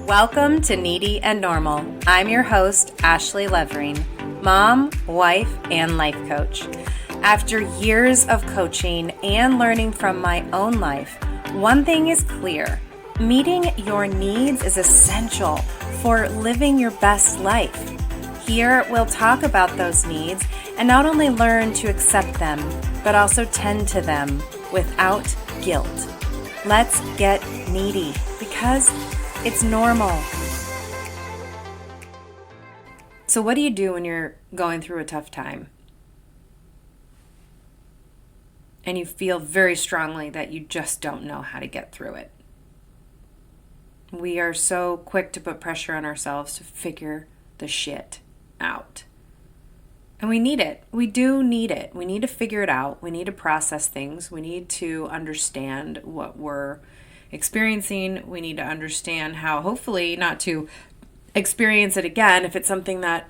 Welcome to Needy and Normal. I'm your host, Ashley Levering, mom, wife, and life coach. After years of coaching and learning from my own life, one thing is clear. Meeting your needs is essential for living your best life. Here, we'll talk about those needs and not only learn to accept them, but also tend to them without guilt. Let's get needy because it's normal. So what do you do when you're going through a tough time? And you feel very strongly that you just don't know how to get through it. We are so quick to put pressure on ourselves to figure the shit out. And we need it. We do need it. We need to figure it out. We need to process things. We need to understand what we're experiencing. We need to understand how, hopefully, not to experience it again if it's something that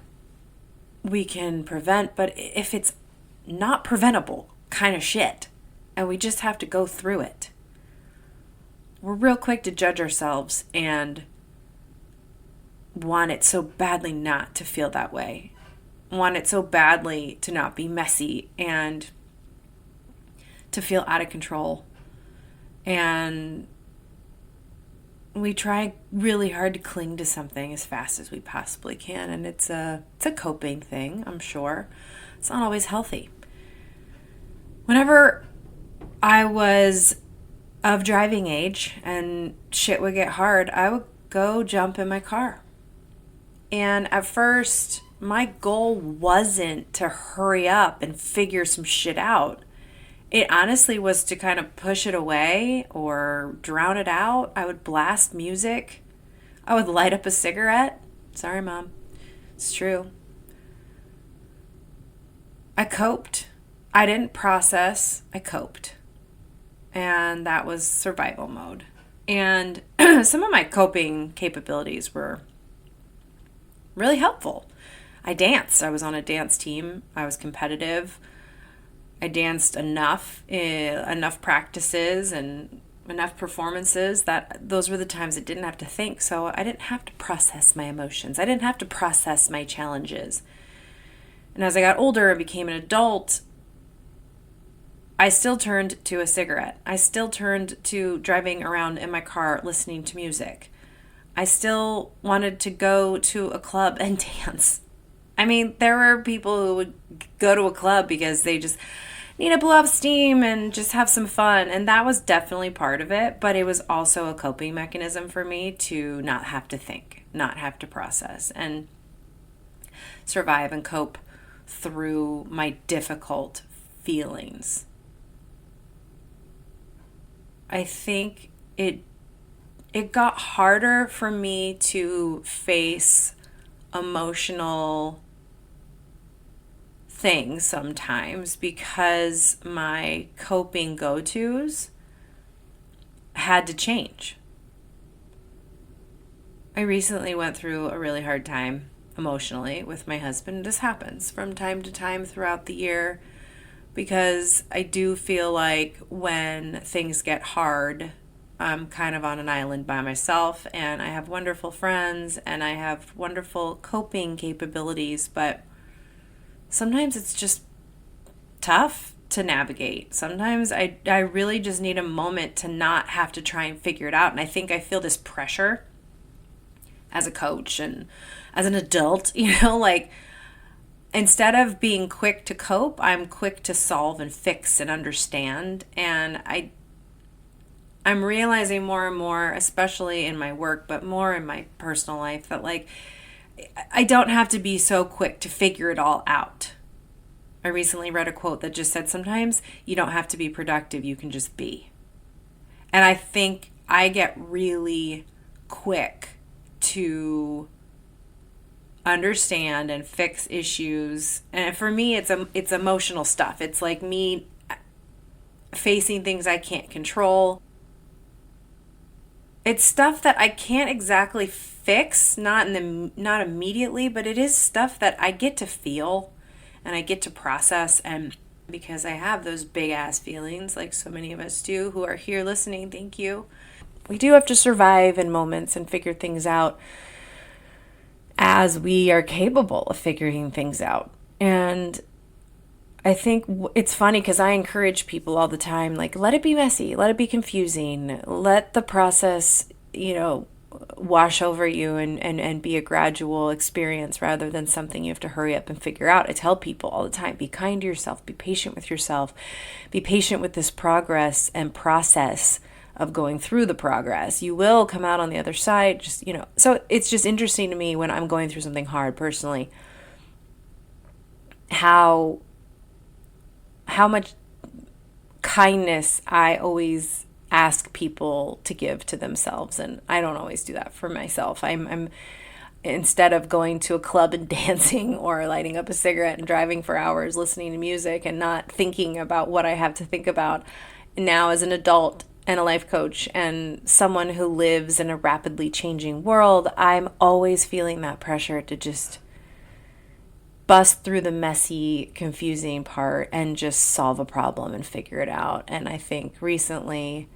we can prevent, but if it's not preventable kind of shit, and we just have to go through it. We're real quick to judge ourselves and want it so badly not to feel that way. Want it so badly to not be messy and to feel out of control. And we try really hard to cling to something as fast as we possibly can. And it's a coping thing, I'm sure. It's not always healthy. Whenever I was of driving age and shit would get hard, I would go jump in my car. And at first, my goal wasn't to hurry up and figure some shit out. It honestly was to kind of push it away or drown it out. I would blast music. I would light up a cigarette. Sorry, Mom. It's true. I coped. I didn't process. I coped. And that was survival mode. And some of my coping capabilities were really helpful. I danced. I was on a dance team. I was competitive. I danced enough practices and enough performances that those were the times I didn't have to think. So I didn't have to process my emotions. I didn't have to process my challenges. And as I got older and became an adult, I still turned to a cigarette. I still turned to driving around in my car listening to music. I still wanted to go to a club and dance. I mean, there were people who would go to a club because they just need to blow off steam and just have some fun. And that was definitely part of it. But it was also a coping mechanism for me to not have to think, not have to process, and survive and cope through my difficult feelings. I think it got harder for me to face emotional things sometimes because my coping go-tos had to change. I recently went through a really hard time emotionally with my husband. This happens from time to time throughout the year because I do feel like when things get hard, I'm kind of on an island by myself, and I have wonderful friends and I have wonderful coping capabilities, but sometimes it's just tough to navigate. Sometimes I really just need a moment to not have to try and figure it out. And I think I feel this pressure as a coach and as an adult, like instead of being quick to cope, I'm quick to solve and fix and understand. And I'm realizing more and more, especially in my work, but more in my personal life, that like I don't have to be so quick to figure it all out. I recently read a quote that just said, sometimes you don't have to be productive, you can just be. And I think I get really quick to understand and fix issues. And for me, it's emotional stuff. It's like me facing things I can't control. It's stuff that I can't exactly fix, not immediately, but it is stuff that I get to feel and I get to process. And because I have those big ass feelings, like so many of us do who are here listening, thank you. we do have to survive in moments and figure things out as we are capable of figuring things out. And I think it's funny because I encourage people all the time, like, let it be messy, let it be confusing, let the process, wash over you and be a gradual experience rather than something you have to hurry up and figure out. I tell people all the time, be kind to yourself, be patient with yourself, be patient with this progress and process of going through the progress. You will come out on the other side, so it's just interesting to me when I'm going through something hard personally, how much kindness I always ask people to give to themselves, and I don't always do that for myself. I'm instead of going to a club and dancing or lighting up a cigarette and driving for hours listening to music and not thinking about what I have to think about now as an adult and a life coach and someone who lives in a rapidly changing world, I'm always feeling that pressure to just bust through the messy, confusing part and just solve a problem and figure it out. And I think recently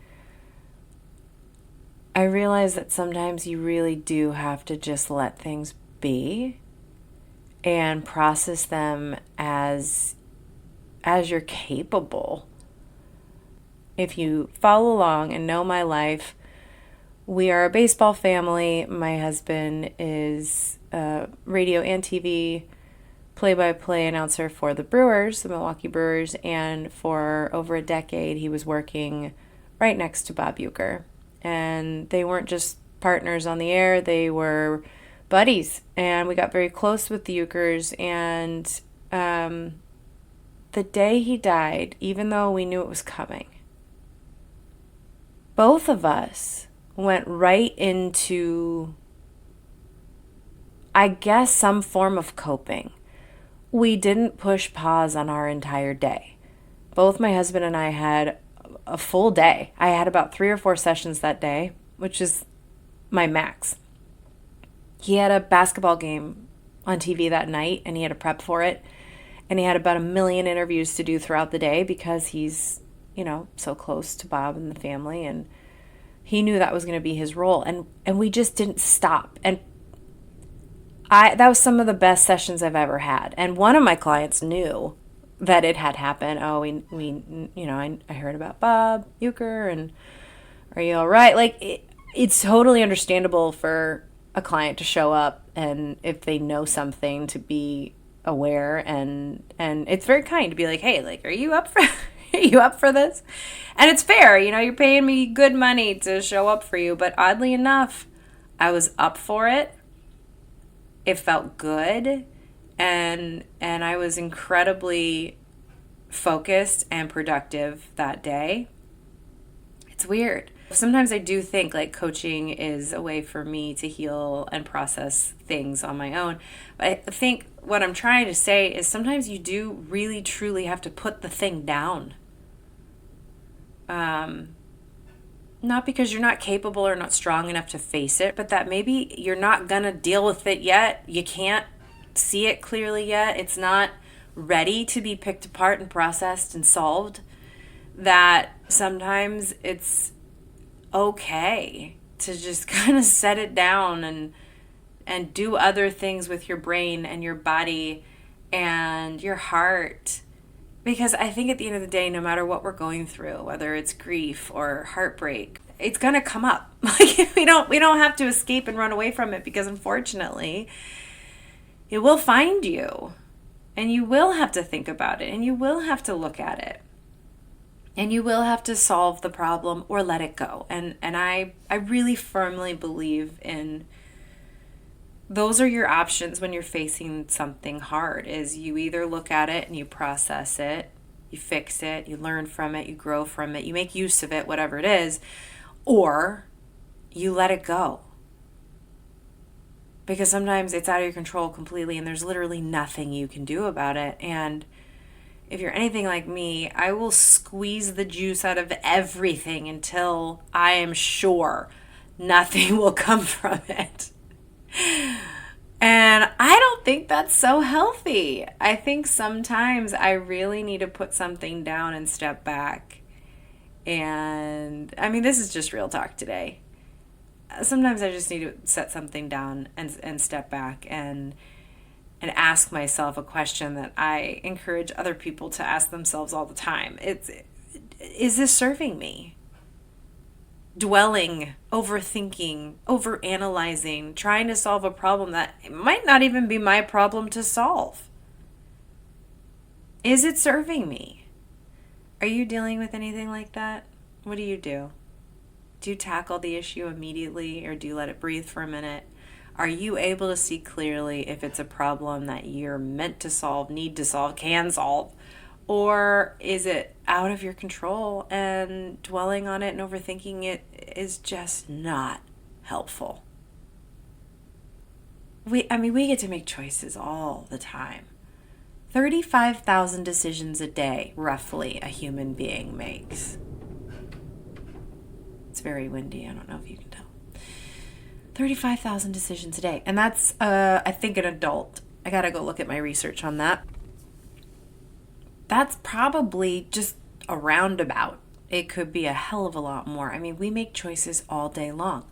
I realized that sometimes you really do have to just let things be and process them as you're capable. If you follow along and know my life, we are a baseball family. My husband is radio and TV play-by-play announcer for the Brewers, the Milwaukee Brewers, and for over a decade he was working right next to Bob Uecker. And they weren't just partners on the air, they were buddies. And we got very close with the Ueckers. And the day he died, even though we knew it was coming, both of us went right into, I guess, some form of coping. We didn't push pause on our entire day. Both my husband and I had a full day. I had about 3 or 4 sessions that day, which is my max. He had a basketball game on TV that night, and he had to prep for it. And he had about 1 million interviews to do throughout the day because he's, so close to Bob and the family. And he knew that was going to be his role. And we just didn't stop. And that was some of the best sessions I've ever had. And one of my clients knew that it had happened. Oh, I heard about Bob Uecker, and are you all right? Like, it's totally understandable for a client to show up and if they know something to be aware, and it's very kind to be like, hey, like, are you up for this? And it's fair, you're paying me good money to show up for you. But oddly enough, I was up for it. It felt good, and I was incredibly focused and productive that day. It's weird. Sometimes I do think like coaching is a way for me to heal and process things on my own. But I think what I'm trying to say is sometimes you do really truly have to put the thing down. Not because you're not capable or not strong enough to face it, but that maybe you're not going to deal with it yet. You can't see it clearly yet. It's not ready to be picked apart and processed and solved. That sometimes it's okay to just kind of set it down and do other things with your brain and your body and your heart. Because I think at the end of the day, no matter what we're going through, whether it's grief or heartbreak, it's going to come up. Like, we don't have to escape and run away from it, because unfortunately, it will find you, and you will have to think about it, and you will have to look at it, and you will have to solve the problem or let it go. And I really firmly believe in those are your options when you're facing something hard. Is you either look at it and you process it, you fix it, you learn from it, you grow from it, you make use of it, whatever it is, or you let it go. Because sometimes it's out of your control completely and there's literally nothing you can do about it. And if you're anything like me, I will squeeze the juice out of everything until I am sure nothing will come from it. And I don't think that's so healthy. I think sometimes I really need to put something down and step back And I mean, this is just real talk today. Sometimes I just need to set something down and step back and ask myself a question that I encourage other people to ask themselves all the time. Is this serving me? Dwelling, overthinking, overanalyzing, trying to solve a problem that might not even be my problem to solve. Is it serving me? Are you dealing with anything like that? What do you do? Do you tackle the issue immediately, or do you let it breathe for a minute? Are you able to see clearly if it's a problem that you're meant to solve, need to solve, can solve? Or is it out of your control, and dwelling on it and overthinking it is just not helpful? We get to make choices all the time. 35,000 decisions a day, roughly, a human being makes. It's very windy. I don't know if you can tell. 35,000 decisions a day. And that's, I think, an adult. I got to go look at my research on that. That's probably just a roundabout. It could be a hell of a lot more. I mean, we make choices all day long.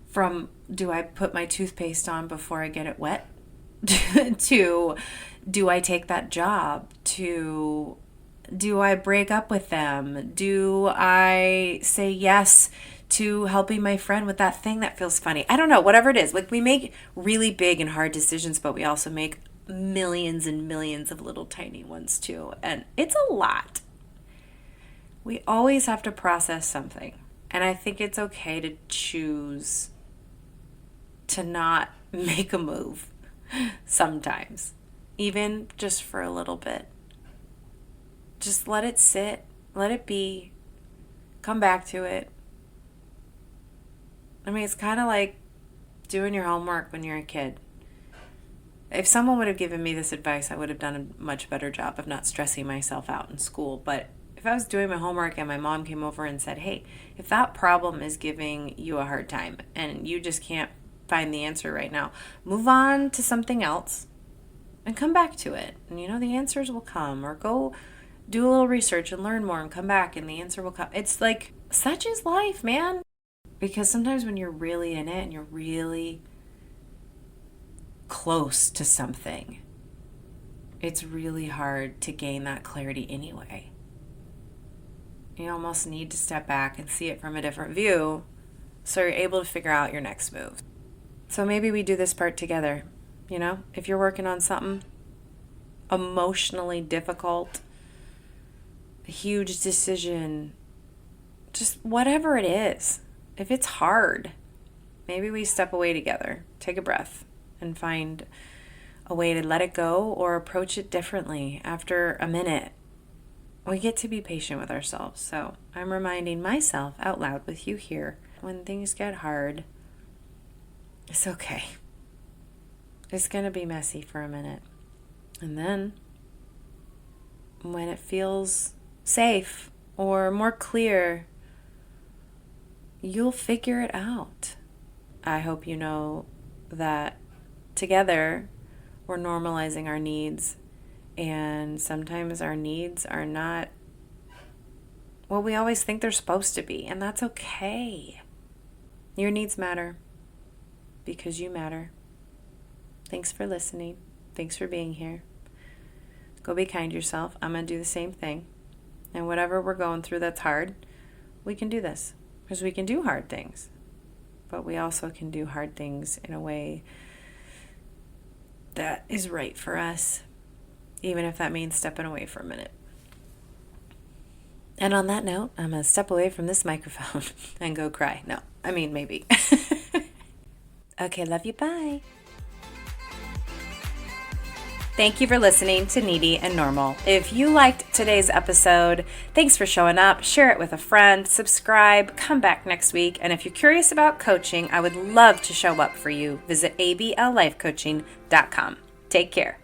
From, do I put my toothpaste on before I get it wet? To, do I take that job? To, do I break up with them? Do I say yes to helping my friend with that thing that feels funny? I don't know, whatever it is. Like, we make really big and hard decisions, but we also make millions and millions of little tiny ones too. And it's a lot. We always have to process something. And I think it's okay to choose to not make a move sometimes, even just for a little bit. Just let it sit, let it be, come back to it. I mean, it's kind of like doing your homework when you're a kid. If someone would have given me this advice, I would have done a much better job of not stressing myself out in school. But if I was doing my homework and my mom came over and said, hey, if that problem is giving you a hard time and you just can't find the answer right now, move on to something else and come back to it. And the answers will come. Or go do a little research and learn more and come back and the answer will come. It's like, such is life, man. Because sometimes when you're really in it and you're really close to something, it's really hard to gain that clarity anyway. You almost need to step back and see it from a different view so you're able to figure out your next move. So maybe we do this part together. If you're working on something emotionally difficult, a huge decision, just whatever it is, if it's hard, maybe we step away together, take a breath, and find a way to let it go or approach it differently after a minute. We get to be patient with ourselves. So I'm reminding myself out loud with you here, when things get hard, it's okay. It's going to be messy for a minute. And then when it feels safe or more clear, you'll figure it out. I hope you know that together we're normalizing our needs, and sometimes our needs are not what we always think they're supposed to be, and that's okay. Your needs matter because you matter. Thanks for listening. Thanks for being here. Go be kind to yourself. I'm going to do the same thing. And whatever we're going through that's hard, we can do this. Because we can do hard things. But we also can do hard things in a way that is right for us, even if that means stepping away for a minute. And on that note, I'm going to step away from this microphone and go cry. No, maybe. Okay, love you. Bye. Thank you for listening to Needy and Normal. If you liked today's episode, thanks for showing up. Share it with a friend, subscribe, come back next week. And if you're curious about coaching, I would love to show up for you. Visit ablifecoaching.com. Take care.